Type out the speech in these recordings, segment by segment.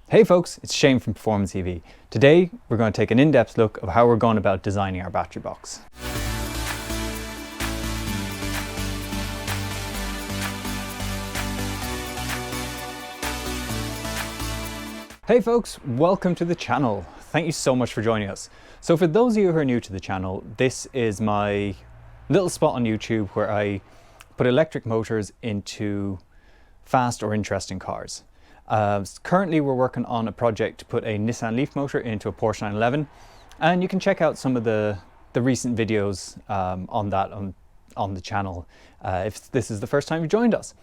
Hey folks, it's Shane from Performance EV. Today we're going to take an in-depth look of how we're going about designing our battery box. Hey folks, welcome to the channel. Thank you so much for joining us. So for those of you who are new to the channel, this is my little spot on YouTube where I put electric motors into fast or interesting cars. Currently we're working on a project to put a Nissan Leaf motor into a Porsche 911, and you can check out some of the recent videos on that on the channel if this is the first time you joined us.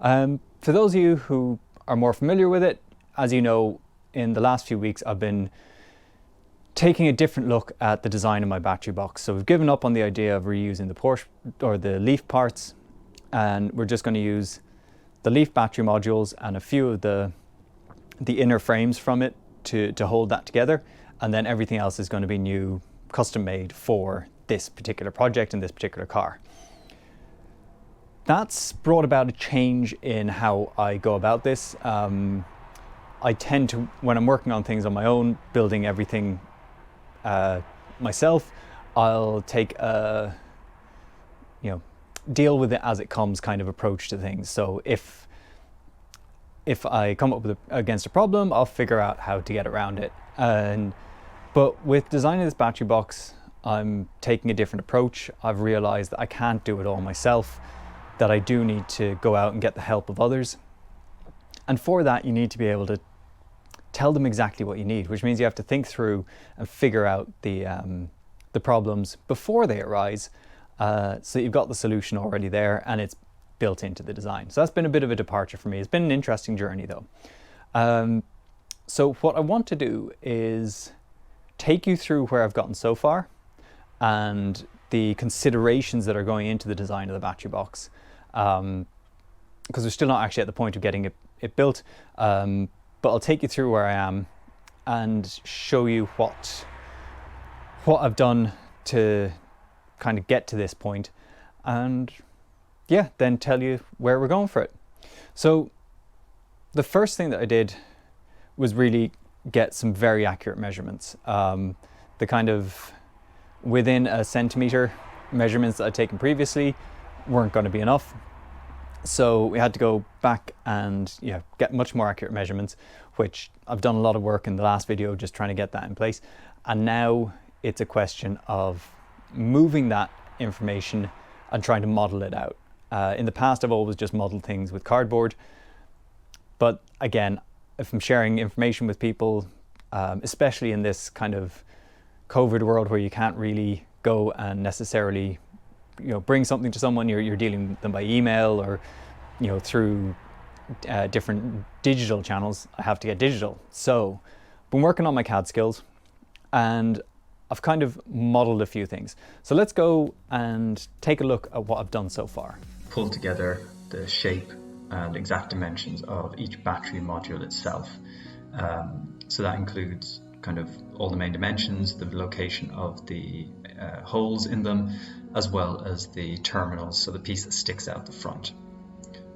For those of you who are more familiar with it, as you know, in the last few weeks I've been taking a different look at the design of my battery box. So we've given up on the idea of reusing the Porsche or the Leaf parts, and we're just going to use the Leaf battery modules and a few of the inner frames from it to hold that together, and then everything else is going to be new, custom made for this particular project and this particular car. That's brought about a change in how I go about this. I tend to, when I'm working on things on my own, building everything myself, I'll take a, deal with it as it comes kind of approach to things. So if I come up against a problem, I'll figure out how to get around it. But with designing this battery box, I'm taking a different approach. I've realized that I can't do it all myself, that I do need to go out and get the help of others. And for that, you need to be able to tell them exactly what you need, which means you have to think through and figure out the problems before they arise, so you've got the solution already there and it's built into the design. So that's been a bit of a departure for me. It's been an interesting journey though. So what I want to do is take you through where I've gotten so far and the considerations that are going into the design of the battery box, because we're still not actually at the point of getting it built, but I'll take you through where I am and show you what I've done to kind of get to this point, and yeah, then tell you where we're going for it. So the first thing that I did was really get some very accurate measurements. The kind of within a centimeter measurements that I'd taken previously weren't going to be enough. So we had to go back and get much more accurate measurements, which I've done a lot of work in the last video just trying to get that in place. And now it's a question of moving that information and trying to model it out. In the past, I've always just modeled things with cardboard. But again, if I'm sharing information with people, especially in this kind of COVID world where you can't really go and necessarily bring something to someone, you're dealing with them by email or through different digital channels, I have to get digital. So I've been working on my CAD skills and I've kind of modeled a few things. So let's go and take a look at what I've done so far. Pull together the shape and exact dimensions of each battery module itself. So that includes kind of all the main dimensions, the location of the holes in them, as well as the terminals, so the piece that sticks out the front.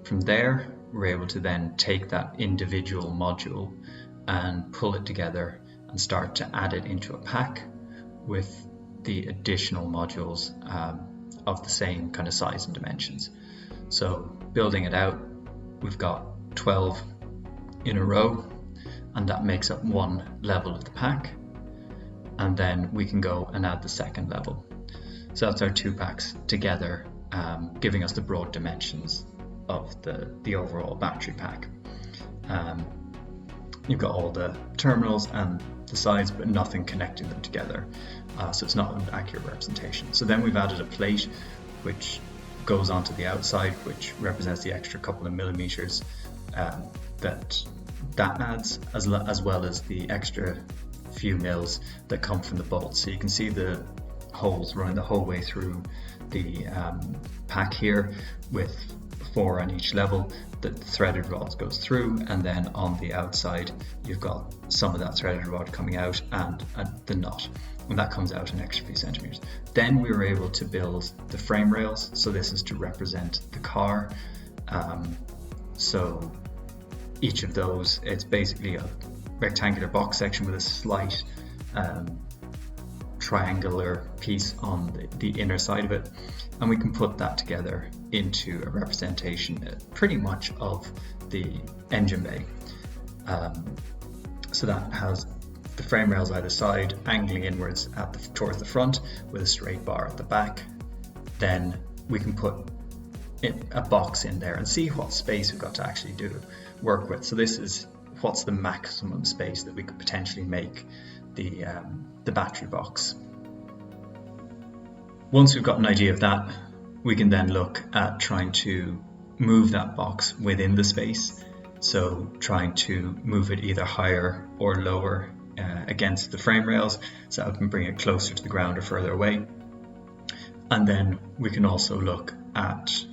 From there, we're able to then take that individual module and pull it together and start to add it into a pack with the additional modules of the same kind of size and dimensions. So building it out, we've got 12 in a row, and that makes up one level of the pack. And then we can go and add the second level. So that's our two packs together, giving us the broad dimensions of the overall battery pack. You've got all the terminals and the sides, but nothing connecting them together. So it's not an accurate representation. So then we've added a plate which goes onto the outside, which represents the extra couple of millimeters that adds, as well as the extra few mils that come from the bolts. So you can see the holes running the whole way through the pack here, with 4 on each level. The threaded rod goes through, and then on the outside you've got some of that threaded rod coming out and the nut, and that comes out an extra few centimeters. Then we were able to build the frame rails. So this is to represent the car. So each of those, it's basically rectangular box section with a slight triangular piece on the inner side of it, and we can put that together into a representation pretty much of the engine bay. So that has the frame rails either side angling inwards towards the front with a straight bar at the back. Then we can put a box in there and see what space we've got to actually work with. So this is what's the maximum space that we could potentially make the battery box. Once we've got an idea of that, we can then look at trying to move that box within the space. So trying to move it either higher or lower against the frame rails, so I can bring it closer to the ground or further away. And then we can also look at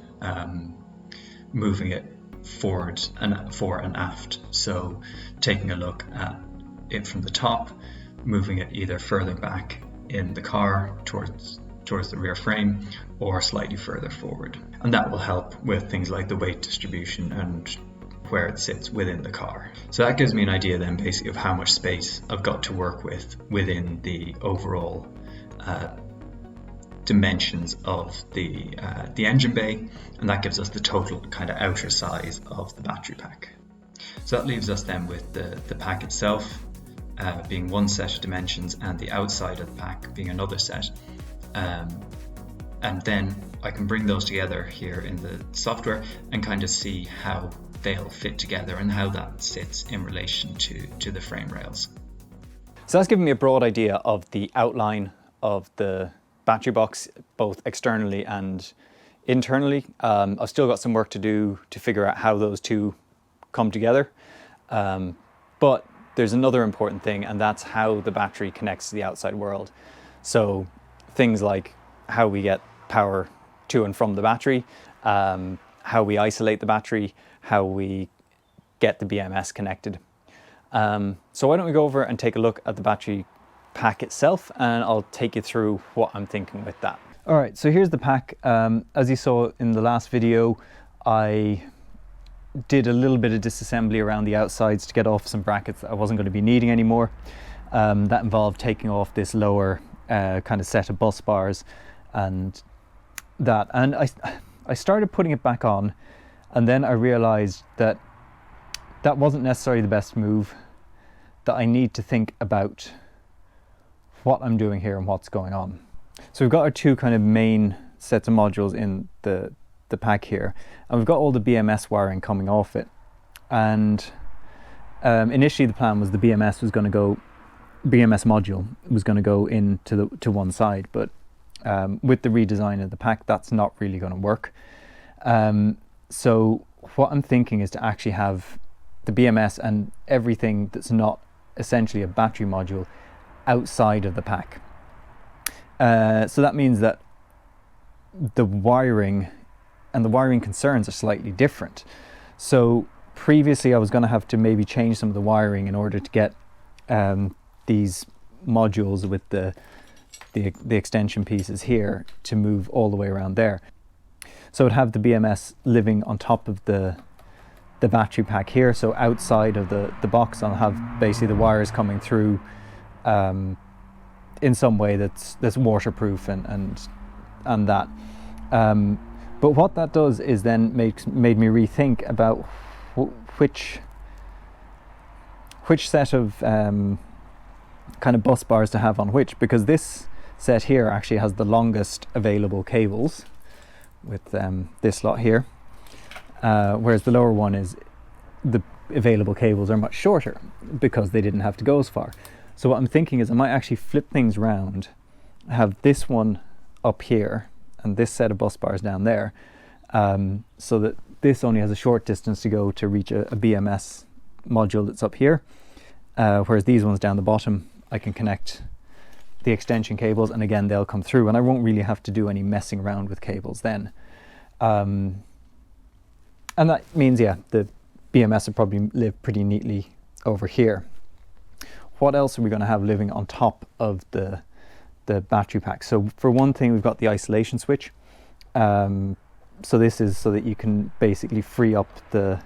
moving it forward and fore and aft. So taking a look at it from the top, moving it either further back in the car towards the rear frame or slightly further forward. And that will help with things like the weight distribution and where it sits within the car. So that gives me an idea then basically of how much space I've got to work with within the overall dimensions of the engine bay, and that gives us the total kind of outer size of the battery pack. So that leaves us then with the pack itself being one set of dimensions and the outside of the pack being another set. And then I can bring those together here in the software and kind of see how they'll fit together and how that sits in relation to the frame rails. So that's given me a broad idea of the outline of the battery box, both externally and internally. I've still got some work to do to figure out how those two come together. But there's another important thing, and that's how the battery connects to the outside world. So things like how we get power to and from the battery, how we isolate the battery, how we get the BMS connected. So why don't we go over and take a look at the battery pack itself, and I'll take you through what I'm thinking with that. All right, so here's the pack. As you saw in the last video, I did a little bit of disassembly around the outsides to get off some brackets that I wasn't going to be needing anymore. That involved taking off this lower kind of set of bus bars and that. And I started putting it back on, and then I realized that that wasn't necessarily the best move, that I need to think about what I'm doing here and what's going on. So we've got our two kind of main sets of modules in the pack here, and we've got all the BMS wiring coming off it. And initially the plan was the BMS module was going to go into to one side, but with the redesign of the pack, that's not really going to work. So what I'm thinking is to actually have the BMS and everything that's not essentially a battery module outside of the pack. So that means that the wiring and the wiring concerns are slightly different. So previously I was going to have to maybe change some of the wiring in order to get these modules with the extension pieces here to move all the way around there. So I'd have the BMS living on top of the battery pack here. So outside of the box, I'll have basically the wires coming through in some way that's waterproof and that. But what that does is then made me rethink about which set of kind of bus bars to have on which, because this set here actually has the longest available cables with this lot here, whereas the lower one is the available cables are much shorter because they didn't have to go as far. So what I'm thinking is I might actually flip things around, have this one up here and this set of bus bars down there, so that this only has a short distance to go to reach a BMS module that's up here, whereas these ones down the bottom I can connect the extension cables, and again they'll come through and I won't really have to do any messing around with cables then. And that means, yeah, the BMS will probably live pretty neatly over here. What else are we going to have living on top of the battery pack? So for one thing, we've got the isolation switch. So this is so that you can basically free up the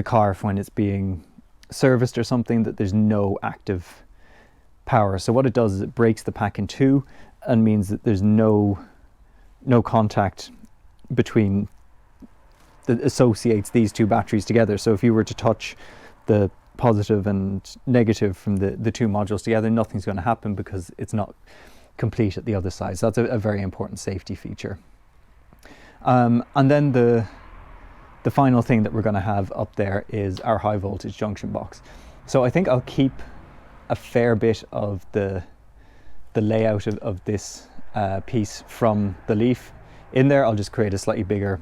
car when it's being serviced or something, that there's no active power. So what it does is it breaks the pack in two and means that there's no contact between that associates these two batteries together. So if you were to touch the positive and negative from the two modules together, nothing's going to happen because it's not complete at the other side. So that's a very important safety feature. And then the final thing that we're going to have up there is our high voltage junction box. So I think I'll keep a fair bit of the layout of this piece from the Leaf in there. I'll just create a slightly bigger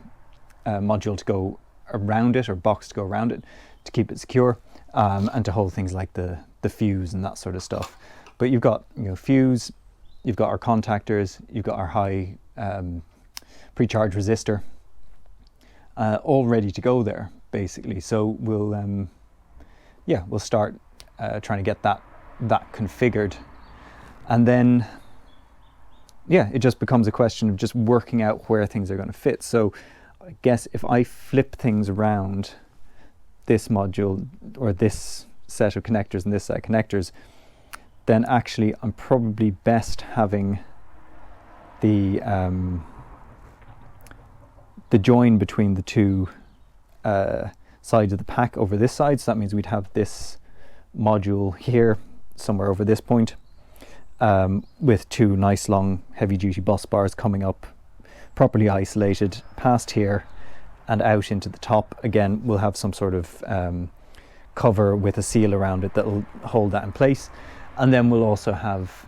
module to go around it, or box to go around it, to keep it secure, and to hold things like the fuse and that sort of stuff. But you've got, you know, fuse, you've got our contactors, you've got our high pre-charge resistor, all ready to go there basically. So we'll start trying to get that configured, and then it just becomes a question of just working out where things are going to fit. So I guess if I flip things around this module, or this set of connectors and this set of connectors, then actually I'm probably best having the join between the two sides of the pack over this side. So that means we'd have this module here somewhere over this point, with two nice long heavy duty bus bars coming up, properly isolated past here and out into the top. Again, we'll have some sort of cover with a seal around it that will hold that in place. And then we'll also have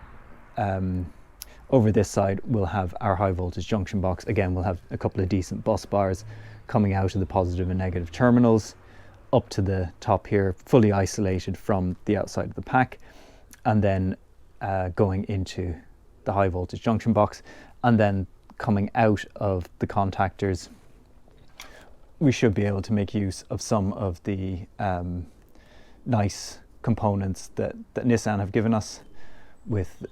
over this side, we'll have our high voltage junction box. Again, we'll have a couple of decent bus bars coming out of the positive and negative terminals up to the top here, fully isolated from the outside of the pack, and then going into the high voltage junction box. And then coming out of the contactors, we should be able to make use of some of the nice components that Nissan have given us with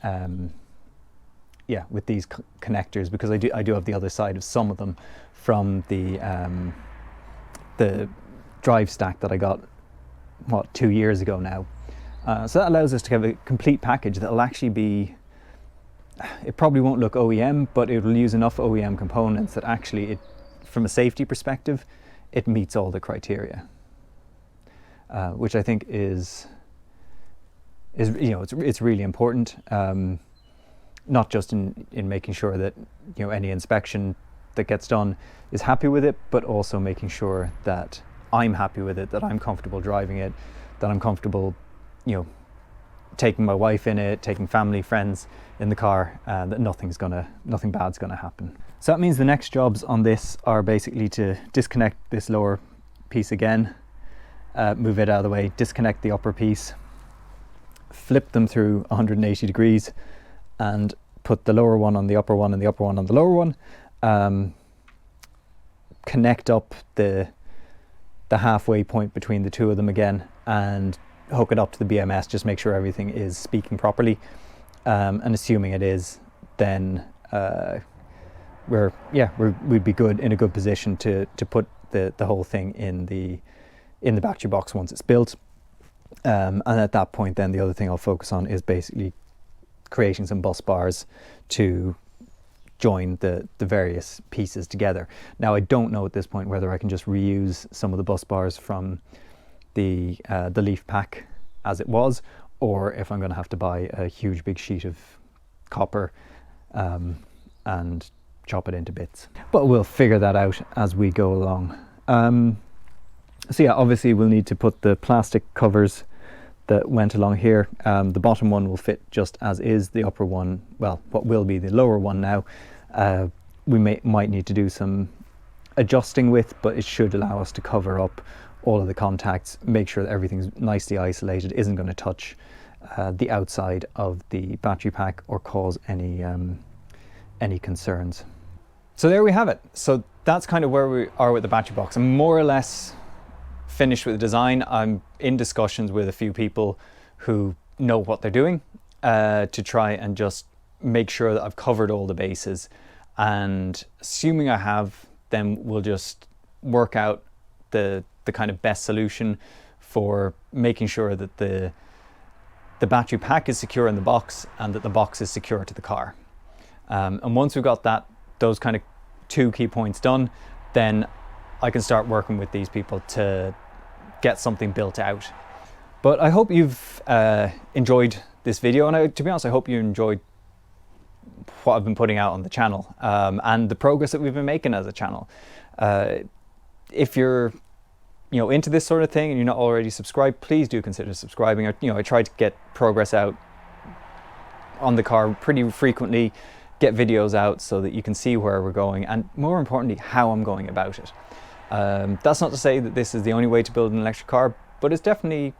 with these connectors, because I do have the other side of some of them from the drive stack that I got 2 years ago now. So that allows us to have a complete package that will actually be, it probably won't look OEM, but it will use enough OEM components that actually it, from a safety perspective, it meets all the criteria, which I think is it's really important, not just in making sure that any inspection that gets done is happy with it, but also making sure that I'm happy with it, that I'm comfortable driving it, that I'm comfortable taking my wife in it, taking family, friends in the car, that nothing bad's gonna happen. So that means the next jobs on this are basically to disconnect this lower piece again, move it out of the way, disconnect the upper piece, flip them through 180 degrees, and put the lower one on the upper one and the upper one on the lower one, connect up the halfway point between the two of them again, and hook it up to the BMS, just make sure everything is speaking properly, and assuming it is, then we'd be good, in a good position to put the whole thing in the battery box once it's built. And at that point, then the other thing I'll focus on is basically creating some bus bars to join the various pieces together. Now, I don't know at this point whether I can just reuse some of the bus bars from the Leaf pack as it was, or if I'm going to have to buy a huge big sheet of copper and chop it into bits. But we'll figure that out as we go along. So yeah, obviously we'll need to put the plastic covers that went along here. The bottom one will fit just as is. The upper one, well, what will be the lower one now, we might need to do some adjusting with, but it should allow us to cover up all of the contacts, make sure that everything's nicely isolated, isn't going to touch the outside of the battery pack or cause any concerns. So there we have it. So that's kind of where we are with the battery box. I'm more or less finished with the design. I'm in discussions with a few people who know what they're doing to try and just make sure that I've covered all the bases, and assuming I have, then we'll just work out the kind of best solution for making sure that the battery pack is secure in the box and that the box is secure to the car. And once we've got those kind of 2 key points done, then I can start working with these people to get something built out. But I hope you've enjoyed this video, and to be honest, I hope you enjoyed what I've been putting out on the channel, and the progress that we've been making as a channel. If you're into this sort of thing and you're not already subscribed, please do consider subscribing. I try to get progress out on the car pretty frequently, get videos out so that you can see where we're going, and more importantly, how I'm going about it. That's not to say that this is the only way to build an electric car, but it's definitely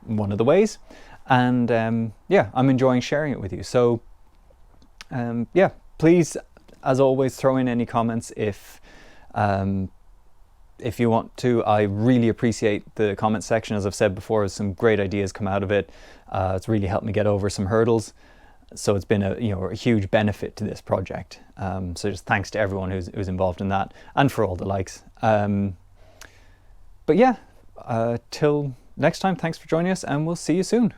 one of the ways. And yeah, I'm enjoying sharing it with you. So yeah, please, as always, throw in any comments if you want to. I really appreciate the comment section. As I've said before, some great ideas come out of it. It's really helped me get over some hurdles. So it's been a huge benefit to this project. So just thanks to everyone who's involved in that, and for all the likes. But yeah, till next time, thanks for joining us, and we'll see you soon.